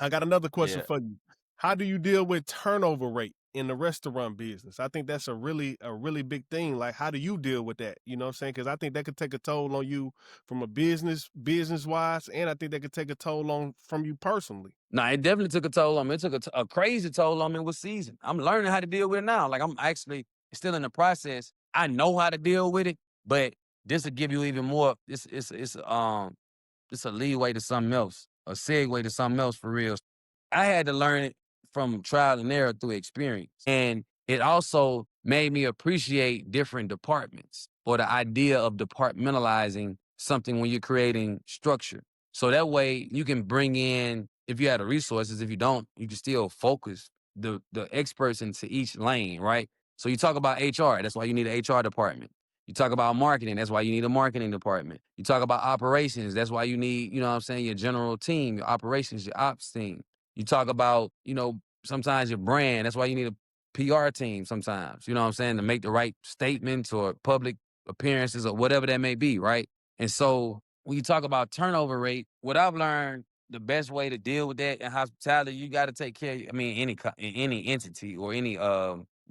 I got another question Yeah. for you. How do you deal with turnover rate in the restaurant business? I think that's a really big thing. Like, how do you deal with that? You know what I'm saying? Because I think that could take a toll on you from a business wise, and I think that could take a toll on from you personally. No, it definitely took a toll on me. It took a crazy toll on me with season. I'm learning how to deal with it now. Like I'm actually still in the process. I know how to deal with it, but this will give you even more. It's a leeway to something else, a segue to something else for real. I had to learn it from trial and error through experience. And it also made me appreciate different departments or the idea of departmentalizing something when you're creating structure. So that way you can bring in, if you have the resources, if you don't, you can still focus the experts into each lane, right? So you talk about HR, that's why you need an HR department. You talk about marketing, that's why you need a marketing department. You talk about operations, that's why you need, you know what I'm saying, your general team, your operations, your ops team. You talk about, sometimes your brand, that's why you need a PR team sometimes, you know what I'm saying, to make the right statements or public appearances or whatever that may be, right? And so when you talk about turnover rate, what I've learned, the best way to deal with that in hospitality, you got to take care of, any entity or any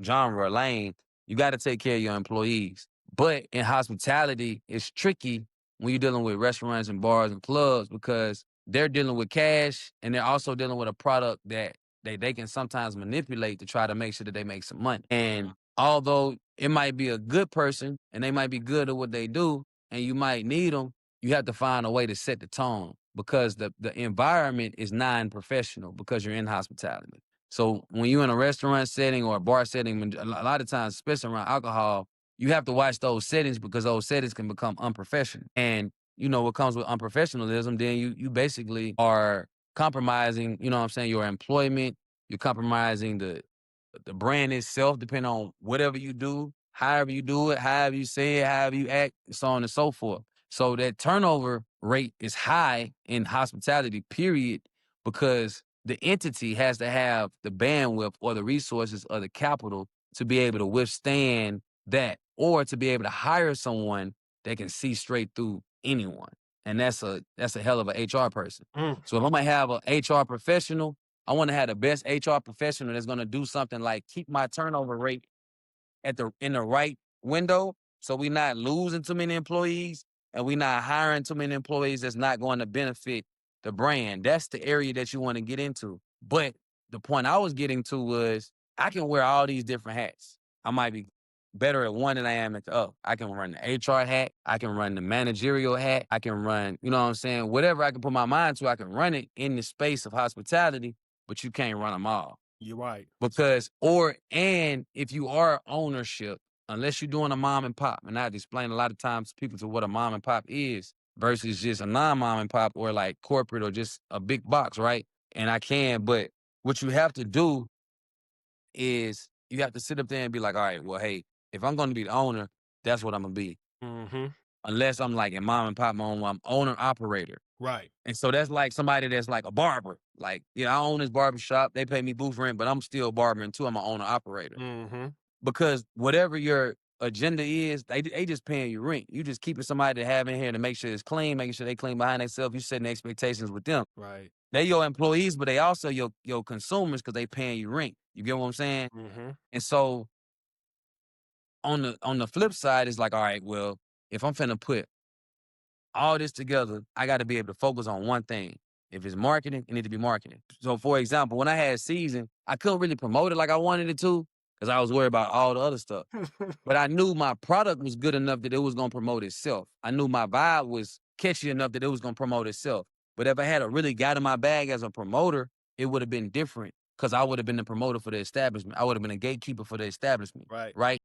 genre or lane, you got to take care of your employees. But in hospitality, it's tricky when you're dealing with restaurants and bars and clubs because they're dealing with cash and they're also dealing with a product that they can sometimes manipulate to try to make sure that they make some money. And although it might be a good person and they might be good at what they do and you might need them, you have to find a way to set the tone because the environment is non-professional because you're in hospitality. So when you're in a restaurant setting or a bar setting, a lot of times, especially around alcohol, you have to watch those settings because those settings can become unprofessional. And what comes with unprofessionalism, then you basically are compromising, you know what I'm saying, your employment, you're compromising the brand itself, depending on whatever you do, however you do it, however you say it, however you act, so on and so forth. So that turnover rate is high in hospitality, period, because the entity has to have the bandwidth or the resources or the capital to be able to withstand that or to be able to hire someone that can see straight through anyone. And that's a hell of a HR person. Mm. So if I'm gonna have a HR professional, I want to have the best HR professional that's gonna do something like keep my turnover rate in the right window, so we're not losing too many employees and we're not hiring too many employees that's not going to benefit the brand. That's the area that you want to get into. But the point I was getting to was I can wear all these different hats. I might be better at one than I am at the other. I can run the HR hat. I can run the managerial hat. I can run, you know what I'm saying? Whatever I can put my mind to, I can run it in the space of hospitality, but you can't run them all. You're right. And if you are ownership, unless you're doing a mom and pop, and I've explained a lot of times to people to what a mom and pop is versus just a non-mom and pop or like corporate or just a big box, right? And but what you have to do is you have to sit up there and be like, all right, well, hey, if I'm going to be the owner, that's what I'm going to be. Mhm. Unless I'm like in mom and pop mode, I'm owner operator. Right. And so that's like somebody that's like a barber. Like, I own this barber shop. They pay me booth rent, but I'm still barbering too. I'm an owner operator. Mhm. Because whatever your agenda is, they just paying you rent. You just keeping somebody to have in here to make sure it's clean, making sure they clean behind themselves. You setting expectations with them. Right. They your employees, but they also your consumers because they paying you rent. You get what I'm saying? Mhm. And so on the flip side, it's like, all right, well, if I'm finna put all this together, I got to be able to focus on one thing. If it's marketing, it need to be marketing. So, for example, when I had season, I couldn't really promote it like I wanted it to because I was worried about all the other stuff. But I knew my product was good enough that it was going to promote itself. I knew my vibe was catchy enough that it was going to promote itself. But if I had a really got in my bag as a promoter, it would have been different because I would have been the promoter for the establishment. I would have been a gatekeeper for the establishment, Right. right?